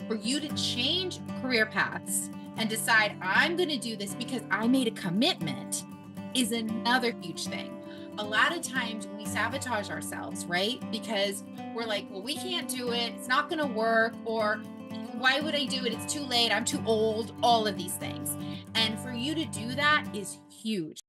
for you to change career paths and decide, I'm going to do this because I made a commitment, is another huge thing. A lot of times we sabotage ourselves, right? Because we're like, well, we can't do it. It's not going to work. Or why would I do it? It's too late. I'm too old. All of these things. And for you to do that is huge.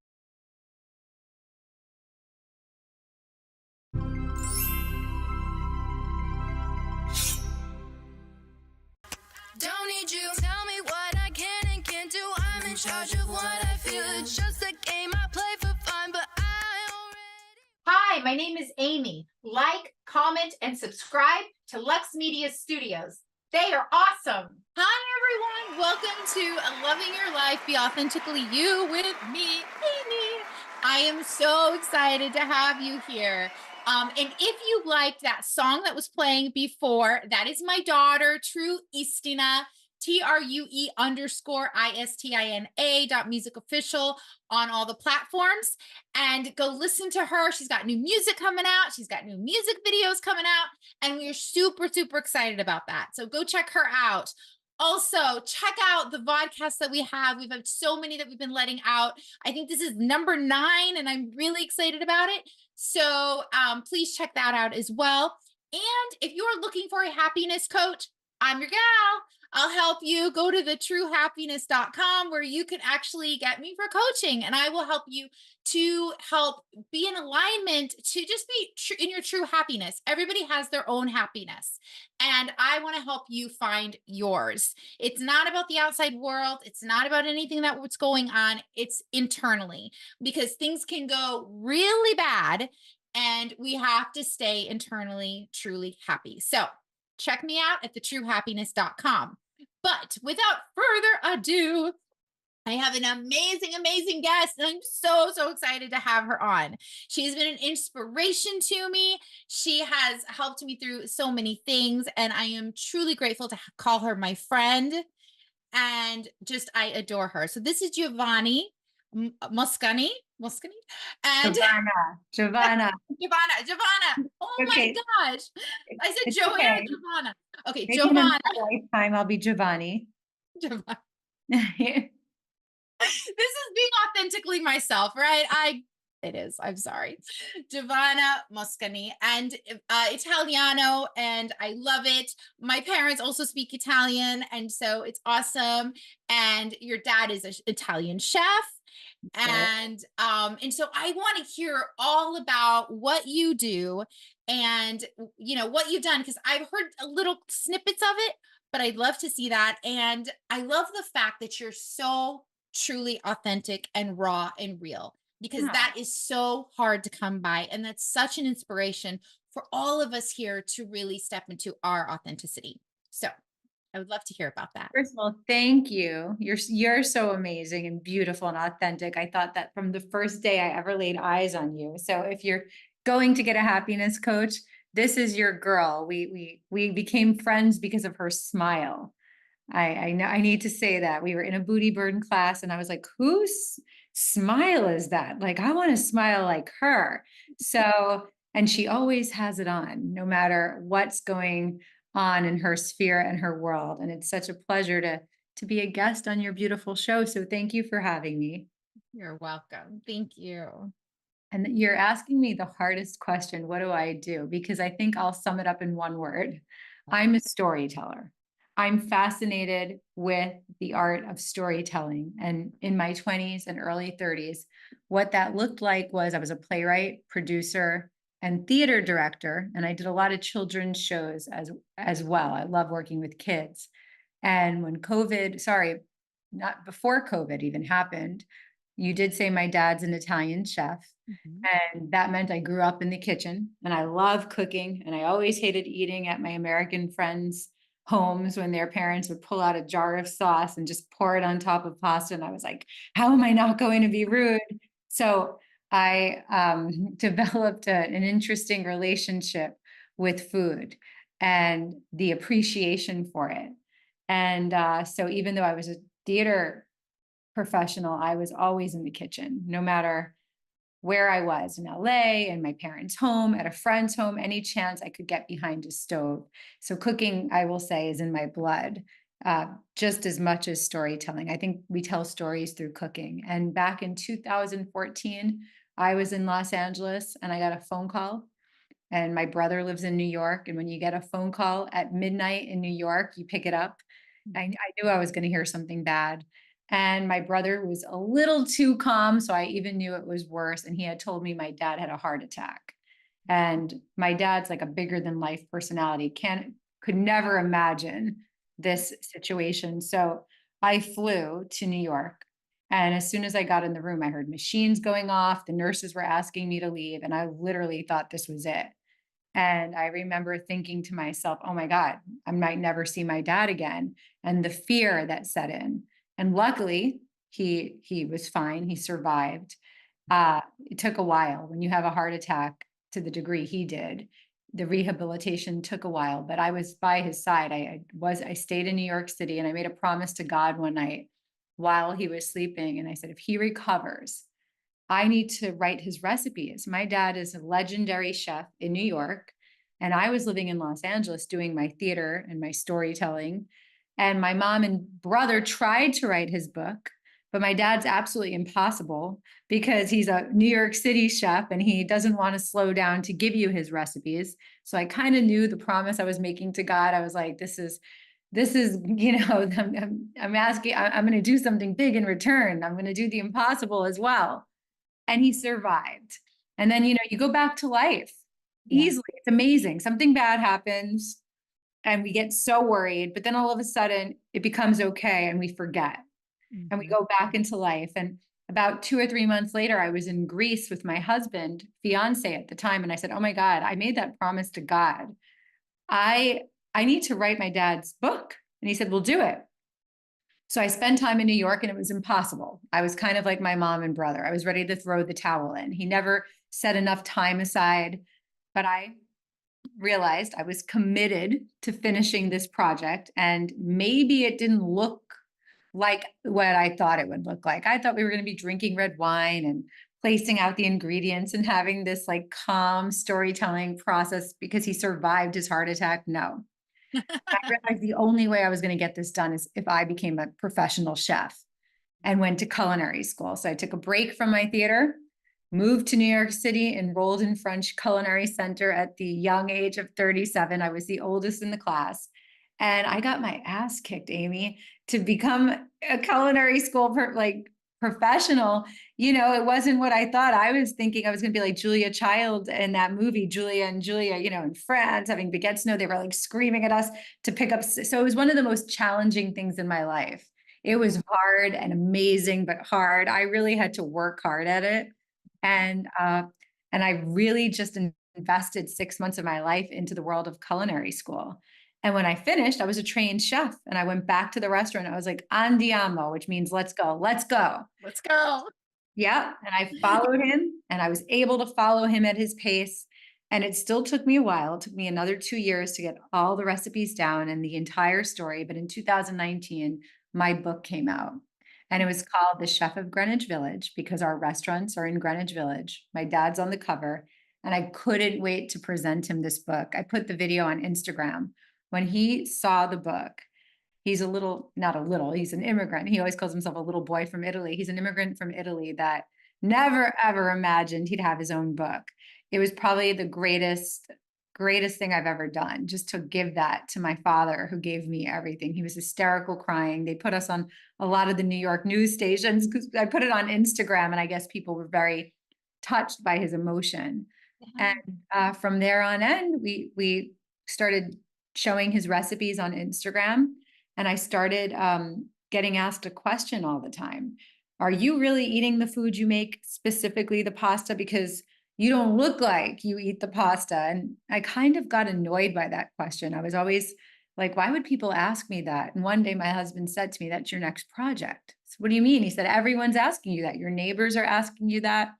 Don't need you. Tell me what I can and can't do. I'm in charge of what I feel. It's just a game I play for fun, but I already. Hi, my name is Amie. Like, comment, and subscribe to Lux Media Studios. They are awesome. Hi, everyone. Welcome to Loving Your Life, Be Authentically You with me, Amie. I am so excited to have you here. And if you liked that song that was playing before, that is my daughter, True Istina, TRUE_ISTINA.musicofficial on all the platforms. And go listen to her. She's got new music coming out. She's got new music videos coming out. And we are super, super excited about that. So go check her out. Also, check out the vodcasts that we have. We've had so many that we've been letting out. I think this is number 9, and I'm really excited about it. So please check that out as well. And if you're looking for a happiness coach, I'm your gal. I'll help you. Go to thetruehappiness.com where you can actually get me for coaching, and I will help you to help be in alignment to just be in your true happiness. Everybody has their own happiness, and I want to help you find yours. It's not about the outside world. It's not about anything that what's going on. It's internally, because things can go really bad and we have to stay internally truly happy. So check me out at thetruehappiness.com. But without further ado, I have an amazing, amazing guest, and I'm so, so excited to have her on. She's been an inspiration to me. She has helped me through so many things, and I am truly grateful to call her my friend, and just, I adore her. So this is Giovanna Mosconi, and Giovanna. Giovanna. Oh Okay. my gosh. I said It's Joanne, okay. Giovanna. Okay, Maybe in Giovanna. another lifetime, I'll be Giovanni. Giovanna. This is being authentically myself, right? It is. I'm sorry. Giovanna Mosconi, and Italiano, and I love it. My parents also speak Italian, and so it's awesome. And your dad is an Italian chef. And so I want to hear all about what you do and what you've done, because I've heard a little snippets of it, but I'd love to see that. And I love the fact that you're so truly authentic and raw and real, because that is so hard to come by, and that's such an inspiration for all of us here to really step into our authenticity. So I would love to hear about that. First of all, thank you. You're so amazing and beautiful and authentic. I thought that from the first day I ever laid eyes on you. So if you're going to get a happiness coach, this is your girl. We became friends because of her smile. I know I need to say that. We were in a booty burn class, and I was like, whose smile is that? Like, I want to smile like her. So, and she always has it on, no matter what's going on in her sphere and her world. And it's such a pleasure to be a guest on your beautiful show. So thank you for having me. You're welcome. Thank you. And you're asking me the hardest question, what do I do? Because I think I'll sum it up in one word. I'm a storyteller. I'm fascinated with the art of storytelling. And in my 20s and early 30s, what that looked like was I was a playwright, producer, and theater director. And I did a lot of children's shows as well. I love working with kids. And when not before COVID even happened, you did say my dad's an Italian chef. And that meant I grew up in the kitchen, and I love cooking. And I always hated eating at my American friends' homes when their parents would pull out a jar of sauce and just pour it on top of pasta. And I was like, how am I not going to be rude? So I developed an interesting relationship with food and the appreciation for it. And so even though I was a theater professional, I was always in the kitchen, no matter where I was in LA, in my parents' home, at a friend's home, any chance I could get behind a stove. So cooking, I will say, is in my blood, just as much as storytelling. I think we tell stories through cooking. And back in 2014, I was in Los Angeles and I got a phone call, and my brother lives in New York. And when you get a phone call at midnight in New York, you pick it up. I knew I was going to hear something bad. And my brother was a little too calm, so I even knew it was worse. And he had told me my dad had a heart attack. And my dad's like a bigger than life personality, could never imagine this situation. So I flew to New York. And as soon as I got in the room, I heard machines going off. The nurses were asking me to leave. And I literally thought this was it. And I remember thinking to myself, oh my God, I might never see my dad again. And the fear that set in. And luckily, he was fine. He survived. It took a while. When you have a heart attack to the degree he did, the rehabilitation took a while, but I was by his side. I stayed in New York City, and I made a promise to God one night while he was sleeping. And I said, if he recovers, I need to write his recipes. My dad is a legendary chef in New York, and I was living in Los Angeles doing my theater and my storytelling. And my mom and brother tried to write his book, but my dad's absolutely impossible because he's a New York City chef and he doesn't want to slow down to give you his recipes. So I kind of knew the promise I was making to God. I was like, this is, I'm asking, I'm going to do something big in return. I'm going to do the impossible as well. And he survived. And then, you go back to life easily. It's amazing. Something bad happens and we get so worried, but then all of a sudden it becomes okay and we forget and we go back into life. And about 2 or 3 months later, I was in Greece with my husband, fiance at the time. And I said, oh my God, I made that promise to God. I need to write my dad's book. And he said, we'll do it. So I spent time in New York and it was impossible. I was kind of like my mom and brother. I was ready to throw the towel in. He never set enough time aside, but I realized I was committed to finishing this project, and maybe it didn't look like what I thought it would look like. I thought we were going to be drinking red wine and placing out the ingredients and having this like calm storytelling process because he survived his heart attack. No. I realized the only way I was going to get this done is if I became a professional chef and went to culinary school. So I took a break from my theater, moved to New York City, enrolled in French Culinary Center at the young age of 37. I was the oldest in the class. And I got my ass kicked, Amie, to become a culinary school professional. It wasn't what I thought. I was thinking I was going to be like Julia Child in that movie, Julia and Julia, in France, having baguette snow. They were like screaming at us to pick up. So it was one of the most challenging things in my life. It was hard and amazing, but hard. I really had to work hard at it. And I really just invested 6 months of my life into the world of culinary school. And when I finished, I was a trained chef, and I went back to the restaurant. I was like, andiamo, which means let's go, let's go. Let's go. Yeah. And I followed him, and I was able to follow him at his pace. And it still took me a while. It took me another 2 years to get all the recipes down and the entire story. But in 2019, my book came out, and it was called The Chef of Greenwich Village because our restaurants are in Greenwich Village. My dad's on the cover, and I couldn't wait to present him this book. I put the video on Instagram. When he saw the book, he's he's an immigrant. He always calls himself a little boy from Italy. He's an immigrant from Italy that never, ever imagined he'd have his own book. It was probably the greatest thing I've ever done, just to give that to my father, who gave me everything. He was hysterical crying. They put us on a lot of the New York news stations because I put it on Instagram, and I guess people were very touched by his emotion. And from there on in, we started showing his recipes on Instagram. And I started getting asked a question all the time. Are you really eating the food you make, specifically the pasta? Because you don't look like you eat the pasta. And I kind of got annoyed by that question. I was always like, why would people ask me that? And one day my husband said to me, that's your next project. So what do you mean? He said, everyone's asking you that. Your neighbors are asking you that.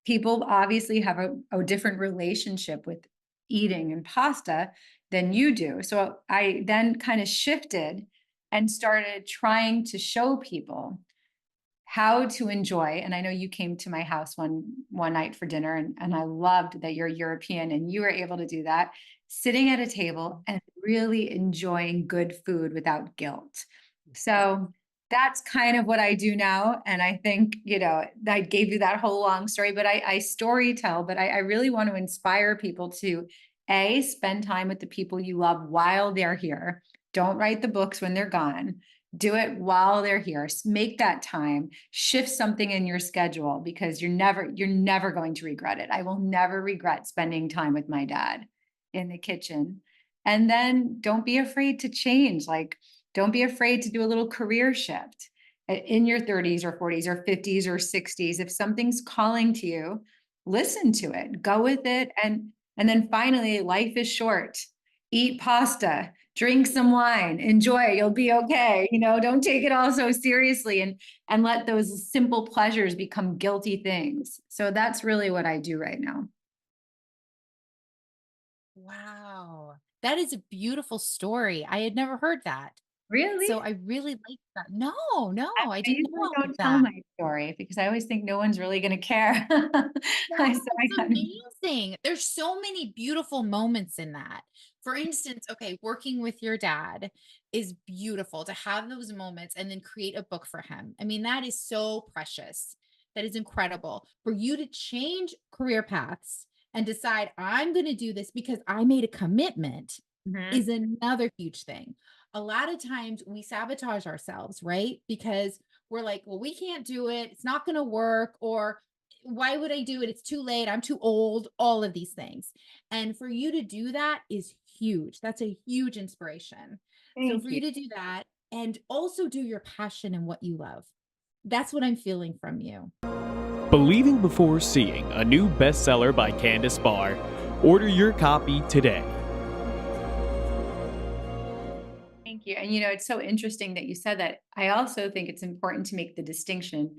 People obviously have a different relationship with eating and pasta than you do. So I then kind of shifted and started trying to show people how to enjoy. And I know you came to my house one night for dinner, and I loved that you're European and you were able to do that, sitting at a table and really enjoying good food without guilt. So that's kind of what I do now. And I think, I gave you that whole long story, but I story tell, but I really want to inspire people to spend time with the people you love while they're here. Don't write the books when they're gone. Do it while they're here. Make that time, shift something in your schedule, because you're never going to regret it. I will never regret spending time with my dad in the kitchen. And then don't be afraid to change. Like, don't be afraid to do a little career shift in your 30s or 40s or 50s or 60s. If something's calling to you, listen to it, go with it. And then finally, life is short. Eat pasta, drink some wine, enjoy, you'll be okay. Don't take it all so seriously, and let those simple pleasures become guilty things. So that's really what I do right now. Wow. That is a beautiful story. I had never heard that. Really? So I really like that. No, I I didn't usually know all of don't tell that. my story because I always think no one's really going to care. That's I gotta- amazing. There's so many beautiful moments in that. For instance, okay, working with your dad is beautiful to have those moments and then create a book for him. I mean, that is so precious. That is incredible. For you to change career paths and decide, I'm going to do this because I made a commitment Mhm. is another huge thing. A lot of times we sabotage ourselves, right? Because we're like, well, we can't do it. It's not going to work. Or why would I do it? It's too late. I'm too old. All of these things. And for you to do that is huge. That's a huge inspiration. So Thank for you. you to do that and also do your passion and what you love, that's what I'm feeling from you. Believing Before Seeing, a new bestseller by Candace Barr. Order your copy today. Thank you. And it's so interesting that you said that. I also think it's important to make the distinction.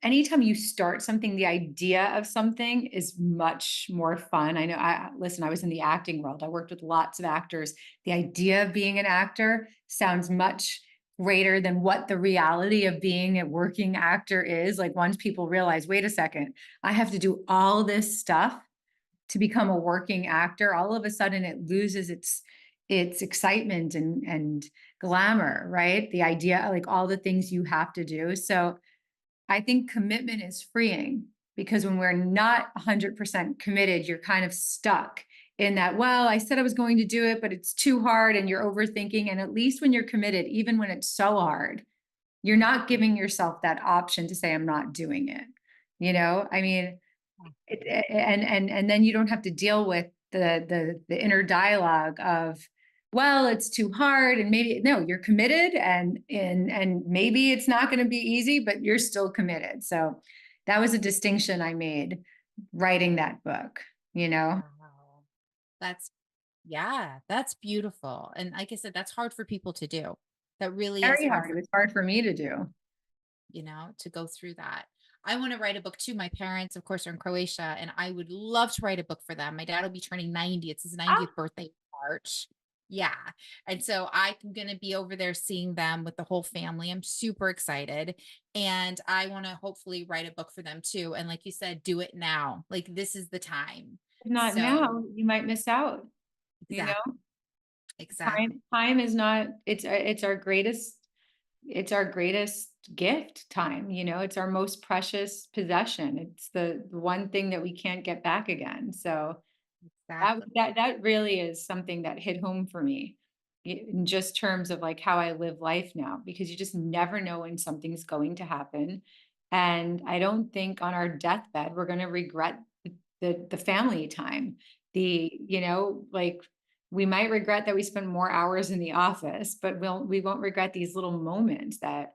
Anytime you start something, the idea of something is much more fun. I know, listen, I was in the acting world. I worked with lots of actors. The idea of being an actor sounds much greater than what the reality of being a working actor is. Like, once people realize, wait a second, I have to do all this stuff to become a working actor, all of a sudden it loses its excitement and glamour, right? The idea, like all the things you have to do. So I think commitment is freeing, because when we're not 100% committed, you're kind of stuck in that, well, I said I was going to do it, but it's too hard, and you're overthinking. And at least when you're committed, even when it's so hard, you're not giving yourself that option to say, I'm not doing it. I mean, and then you don't have to deal with the inner dialogue of, well, it's too hard, and maybe no, you're committed, and maybe it's not going to be easy, but you're still committed. So that was a distinction I made writing that book. Wow. That's, yeah, that's beautiful. And like I said, that's hard for people to do. That really is Very hard hard. It for, was hard for me to do. to go through that. I want to write a book too. My parents, of course, are in Croatia, and I would love to write a book for them. My dad will be turning 90. It's his 90th birthday in March. Yeah. And so I'm going to be over there seeing them with the whole family. I'm super excited. And I want to hopefully write a book for them too. And like you said, do it now. Like, this is the time. If not So now, you might miss out. exactly. Exactly. Time is not, it's our greatest gift. Time, it's our most precious possession. It's the one thing that we can't get back again. So that Exactly. that really is something that hit home for me, in just terms of like how I live life now, because you just never know when something's going to happen. And I don't think on our deathbed we're going to regret the family time. Like, we might regret that we spend more hours in the office, but we won't regret these little moments that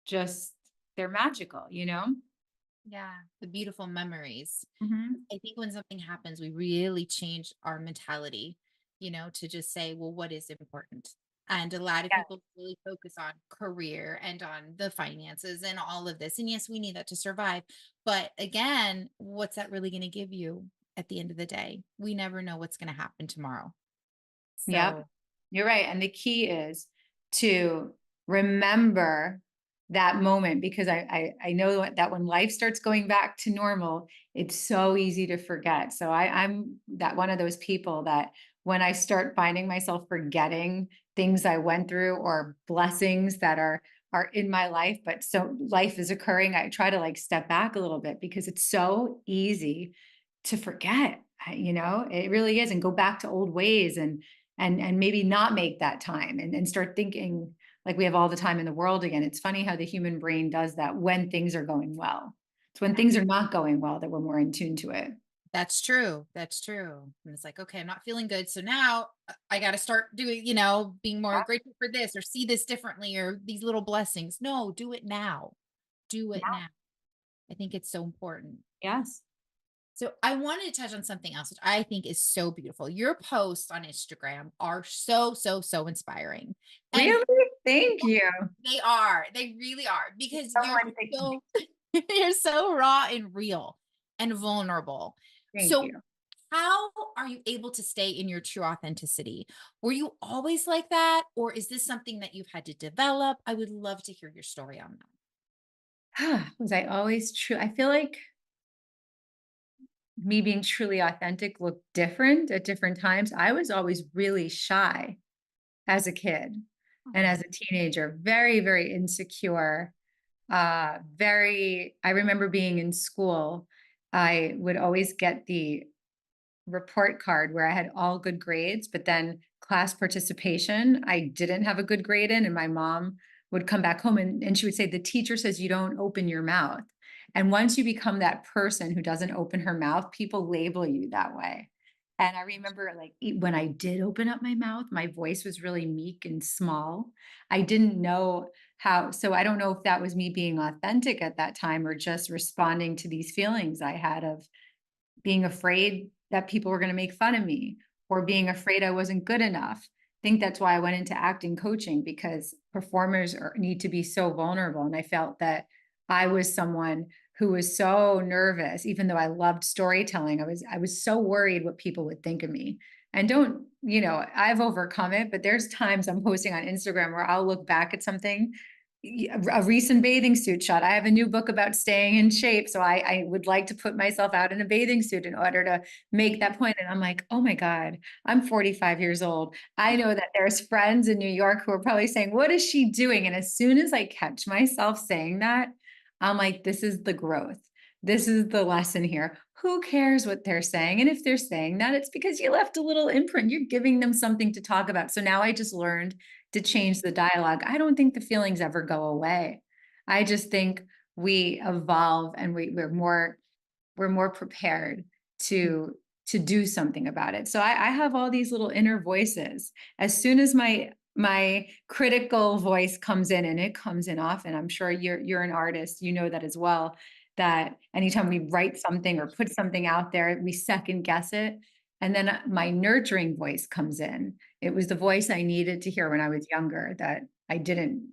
just, they're magical. Yeah. The beautiful memories. Mhm. I think when something happens, we really change our mentality, to just say, well, what is important? And a lot of Yeah. people really focus on career and on the finances and all of this. And yes, we need that to survive. But again, what's that really going to give you at the end of the day? We never know what's going to happen tomorrow. Yep. So, You're right. And the key is to remember that moment, because I know that when life starts going back to normal, it's so easy to forget. So I'm that one of those people that when I start finding myself forgetting things I went through or blessings that are in my life, but so life is occurring, I try to like step back a little bit because it's so easy to forget, it really is, and go back to old ways and maybe not make that time and start thinking like we have all the time in the world again. It's funny how the human brain does that when things are going well. It's when things are not going well that we're more in tune to it. That's true. That's true. And it's like, okay, I'm not feeling good. So now I got to start doing, being more Yeah. grateful for this or see this differently or these little blessings. No, do it now. Do it now. I think it's so important. Yes. So I wanted to touch on something else, which I think is so beautiful. Your posts on Instagram are so, so, so inspiring. And Really? Thank you. they are, they really are, because Someone thank you. so, you're so raw and real and vulnerable. Thank So you. how are you able to stay in your true authenticity? Were you always like that? Or is this something that you've had to develop? I would love to hear your story on that. Was I always true? I feel like me being truly authentic looked different at different times. I was always really shy as a kid and as a teenager, very, very insecure. I remember being in school, I would always get the report card where I had all good grades, but then class participation, I didn't have a good grade in. And my mom would come back home and she would say, the teacher says you don't open your mouth. And once you become that person who doesn't open her mouth, people label you that way. And I remember like when I did open up my mouth, my voice was really meek and small. I didn't know how, so I don't know if that was me being authentic at that time or just responding to these feelings I had of being afraid that people were going to make fun of me or being afraid I wasn't good enough. I think that's why I went into acting coaching, because performers need to be so vulnerable. And I felt that I was someone who was so nervous, even though I loved storytelling. I was so worried what people would think of me. And I've overcome it, but there's times I'm posting on Instagram where I'll look back at something, a recent bathing suit shot. I have a new book about staying in shape. So I would like to put myself out in a bathing suit in order to make that point. And I'm like, oh my God, I'm 45 years old. I know that there's friends in New York who are probably saying, what is she doing? And as soon as I catch myself saying that, I'm like, this is the growth. This is the lesson here. Who cares what they're saying? And if they're saying that, it's because you left a little imprint. You're giving them something to talk about. So now I just learned to change the dialogue. I don't think the feelings ever go away. I just think we evolve and we're more prepared to do something about it. So I have all these little inner voices. As soon as my critical voice comes in, and it comes in often, I'm sure you're an artist, you know that as well, that anytime we write something or put something out there, we second guess it. And then my nurturing voice comes in. It was the voice I needed to hear when I was younger that I didn't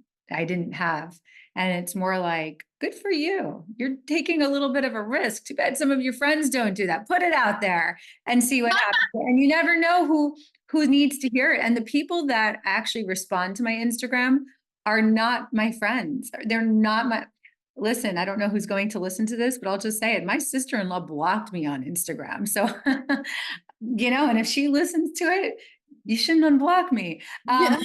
have. And it's more like, good for you. You're taking a little bit of a risk. Too bad some of your friends don't do that. Put it out there and see what happens. And you never know who needs to hear it. And the people that actually respond to my Instagram are not my friends. They're not my, listen, I don't know who's going to listen to this, but I'll just say it. My sister-in-law blocked me on Instagram. So, and if she listens to it, you shouldn't unblock me. Yeah.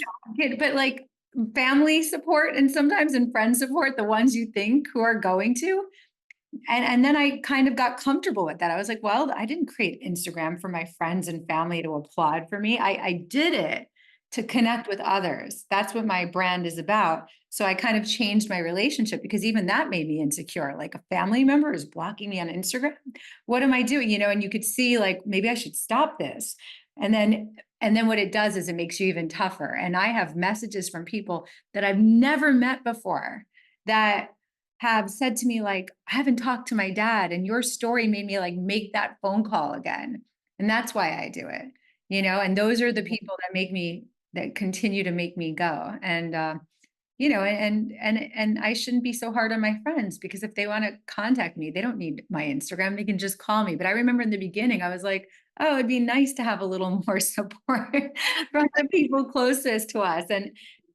But like family support and sometimes in friend support, the ones you think who are going to. And then I kind of got comfortable with that. I was like, well, I didn't create Instagram for my friends and family to applaud for me. I did it to connect with others. That's what my brand is about. So I kind of changed my relationship because even that made me insecure. Like a family member is blocking me on Instagram. What am I doing? And you could see like, maybe I should stop this. And then what it does is it makes you even tougher. And I have messages from people that I've never met before that have said to me, like, I haven't talked to my dad and your story made me like make that phone call again. And that's why I do it, and those are the people that continue to make me go. And, and I shouldn't be so hard on my friends because if they want to contact me, they don't need my Instagram. They can just call me. But I remember in the beginning, I was like, oh, it'd be nice to have a little more support from the people closest to us.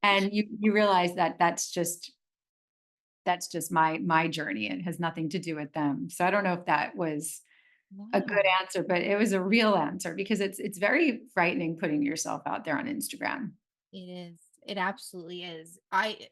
And you realize that that's just that's just my journey. It has nothing to do with them. So I don't know if that was a Wow. good answer, but it was a real answer because it's very frightening putting yourself out there on Instagram. It is. It absolutely is.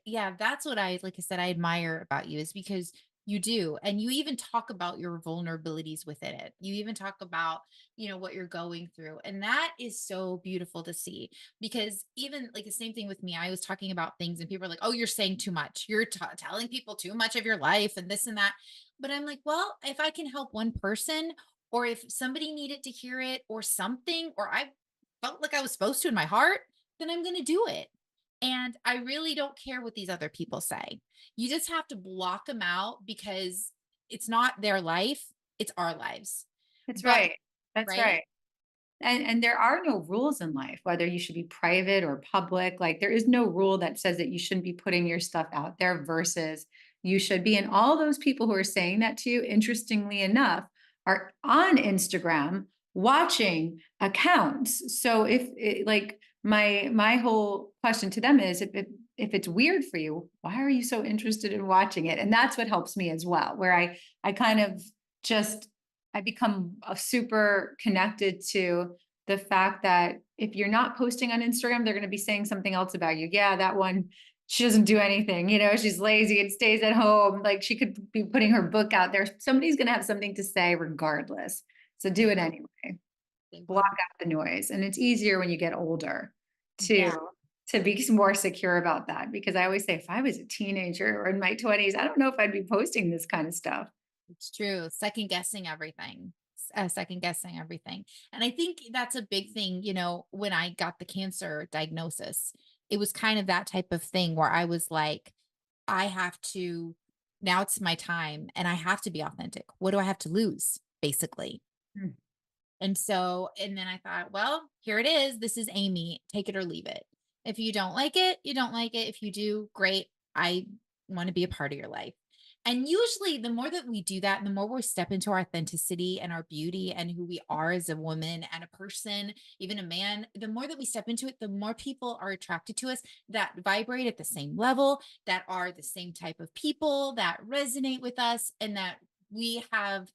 Yeah, that's what like I said, I admire about you is because you do. And you even talk about your vulnerabilities within it. You even talk about, what you're going through. And that is so beautiful to see because even like the same thing with me, I was talking about things and people are like, oh, you're saying too much. You're telling people too much of your life and this and that. But I'm like, well, if I can help one person or if somebody needed to hear it or something, or I felt like I was supposed to in my heart, then I'm going to do it. And I really don't care what these other people say. You just have to block them out because it's not their life, it's our lives. That's But, right. That's right? right. And there are no rules in life, whether you should be private or public. Like there is no rule that says that you shouldn't be putting your stuff out there versus you should be. And all those people who are saying that to you, interestingly enough, are on Instagram watching accounts. So like my whole question to them is if it's weird for you, why are you so interested in watching it? And that's what helps me as well, where I kind of just I become super connected to the fact that if you're not posting on Instagram, they're going to be saying something else about you. Yeah, that one, she doesn't do anything. She's lazy and stays at home. Like she could be putting her book out there. Somebody's going to have something to say regardless. So do it anyway. Thank Block you. out the noise. And it's easier when you get older to Yeah, to be more secure about that. Because I always say, if I was a teenager or in my 20s, I don't know if I'd be posting this kind of stuff. it's true. Second guessing everything. Second guessing everything. And I think that's a big thing, when I got the cancer diagnosis, it was kind of that type of thing where I was like, I have to, now it's my time and I have to be authentic. What do I have to lose, basically? Hmm. And then I thought, well, here it is. This is Amie. Take it or leave it. If you don't like it, you don't like it. If you do, great. I want to be a part of your life. And usually, the more that we do that, the more we step into our authenticity and our beauty and who we are as a woman and a person, even a man, the more that we step into it, the more people are attracted to us that vibrate at the same level, that are the same type of people, that resonate with us, and that we have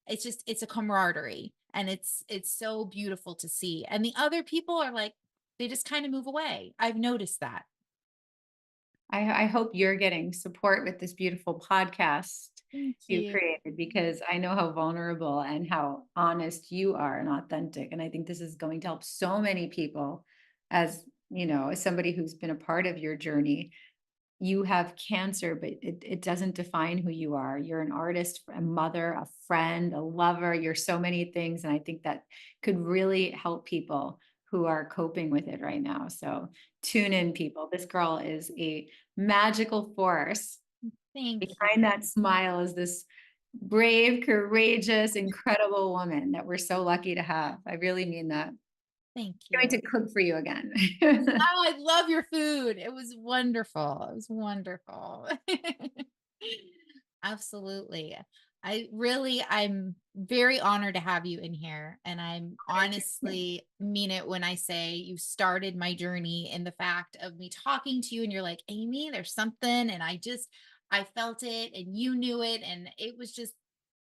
it's a camaraderie and it's so beautiful to see. And the other people are like, they just kind of move away. I've noticed that. I hope you're getting support with this beautiful podcast Thank you you. created because I know how vulnerable and how honest you are and authentic. And I think this is going to help so many people as somebody who's been a part of your journey. You have cancer, but it doesn't define who you are. You're an artist, a mother, a friend, a lover. You're so many things. And I think that could really help people who are coping with it right now. So tune in, people. This girl is a magical force. Thank you. Behind that smile is this brave, courageous, incredible woman that we're so lucky to have. I really mean that. Thank Going you. to cook for you again. Oh, I love your food. It was wonderful. It was wonderful. Absolutely. I'm very honored to have you in here. And I'm honestly mean it when I say you started my journey in the fact of me talking to you and you're like, Amie, there's something. And I felt it and you knew it. And it was just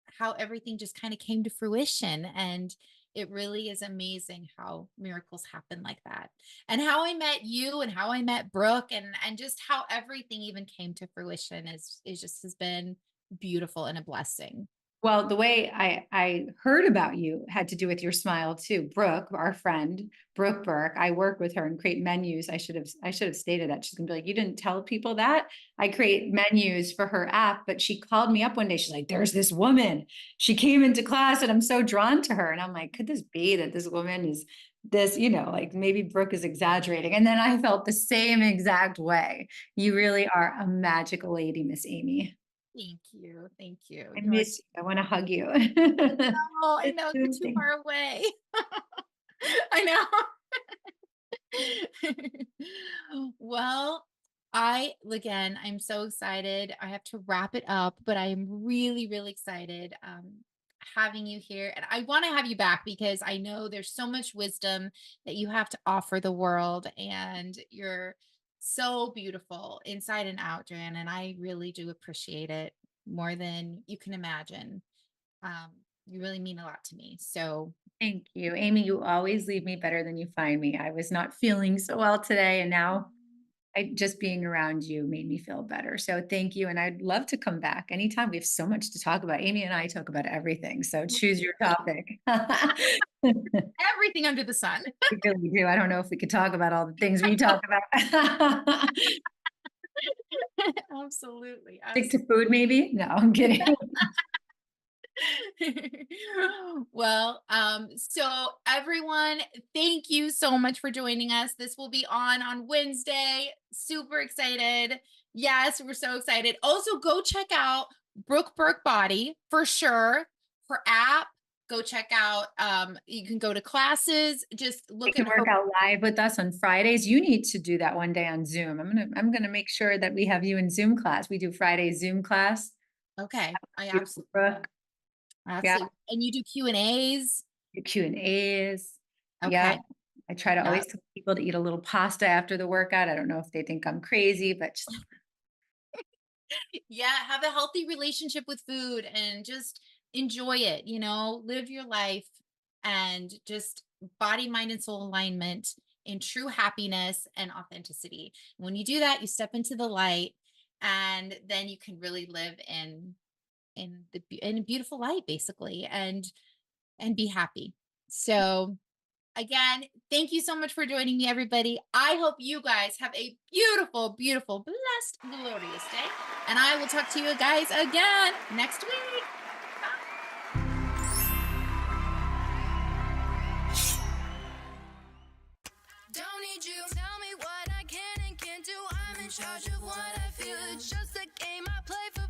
how everything just kind of came to fruition. And it really is amazing how miracles happen like that. And how I met you and how I met Brooke and just how everything even came to fruition is just has been beautiful and a blessing. Well, the way I heard about you had to do with your smile too. Brooke, our friend, Brooke Burke, I work with her and create menus. I should have stated that. She's gonna be like, you didn't tell people that. I create menus for her app, but she called me up one day. She's like, there's this woman. She came into class and I'm so drawn to her. And I'm like, could this be that this woman is this, like maybe Brooke is exaggerating. And then I felt the same exact way. You really are a magical lady, Miss Amie. Thank you. Thank you. I You're miss you. I want to hug you. oh, I It's know you're too soothing. far away. I know. Well, I'm so excited. I have to wrap it up, but I am really, really excited having you here. And I want to have you back because I know there's so much wisdom that you have to offer the world, and you're so beautiful inside and out, Joanne. And I really do appreciate it more than you can imagine. You really mean a lot to me. So Thank you. Amie, you always leave me better than you find me. I was not feeling so well today, and now just being around you made me feel better. So thank you. And I'd love to come back anytime. We have so much to talk about. Amie and I talk about everything. So choose your topic. everything under the sun. We really do. I don't know if we could talk about all the things we talk about. Absolutely. Stick to food, maybe? No, I'm kidding. Well, so everyone, thank you so much for joining us. This will be on Wednesday. Super excited. Yes, we're so excited. Also, go check out Brooke Burke Body for sure. Her app. Go check out. You can go to classes. Just You look can at work her. out live with us on Fridays. You need to do that one day on Zoom. I'm gonna make sure that we have you in Zoom class. We do Friday Zoom class. Okay, I You, absolutely, Brooke, absolutely. And you do Q&As. your Q&As. Yeah. Okay. I try to Yeah. always tell people to eat a little pasta after the workout. I don't know if they think I'm crazy, but just Yeah, have a healthy relationship with food and just enjoy it, live your life and just body, mind, and soul alignment in true happiness and authenticity. When you do that, you step into the light and then you can really live in a beautiful light basically and be happy. So again, thank you so much for joining me, everybody. I hope you guys have a beautiful, beautiful, blessed, glorious day. And I will talk to you guys again next week. Don't need you. Tell me what I can and can't do. I'm in charge of what I feel. It's just a game I play for